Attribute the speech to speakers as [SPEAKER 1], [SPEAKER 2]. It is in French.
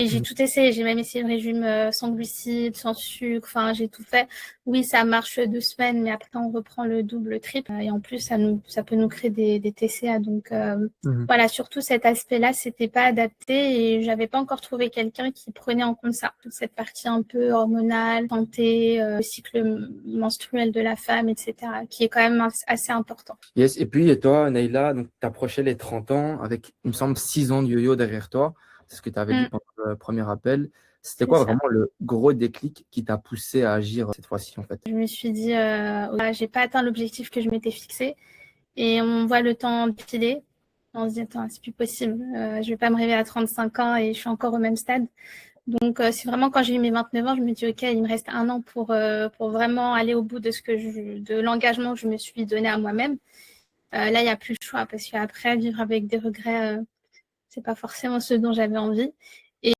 [SPEAKER 1] j'ai
[SPEAKER 2] Mhm.
[SPEAKER 1] tout essayé. J'ai même essayé le régime sans glucides, sans sucre. Enfin, j'ai tout fait. Oui, ça marche 2 semaines, mais après, on reprend le double, le triple. Et en plus, ça peut nous créer des TCA. Donc,
[SPEAKER 2] Mhm.
[SPEAKER 1] voilà, surtout cet aspect-là, c'était pas adapté et j'avais pas encore trouvé quelqu'un qui prenait en compte ça. Toute cette partie un peu hormonale, santé, le cycle menstruel de la femme, etc., qui est quand même assez important.
[SPEAKER 2] Yes. Et puis, et toi, Neila, donc tu approchais les 30 ans avec, il me semble, 6 ans de yo-yo derrière toi. C'est ce que tu avais dit
[SPEAKER 1] Mm,
[SPEAKER 2] pendant le premier appel. C'était
[SPEAKER 1] c'est
[SPEAKER 2] quoi
[SPEAKER 1] ça.
[SPEAKER 2] vraiment le gros déclic qui t'a poussé à agir cette fois-ci, en fait?
[SPEAKER 1] Je me suis dit, j'ai pas atteint l'objectif que je m'étais fixé. Et on voit le temps défiler. On se dit, attends, c'est plus possible. Je vais pas me réveiller à 35 ans et je suis encore au même stade. Donc, c'est vraiment quand j'ai eu mes 29 ans, je me dis, OK, il me reste 1 an pour vraiment aller au bout de l'engagement que je me suis donné à moi-même. Là, il n'y a plus le choix parce qu'après, vivre avec des regrets, c'est pas forcément ce dont j'avais envie.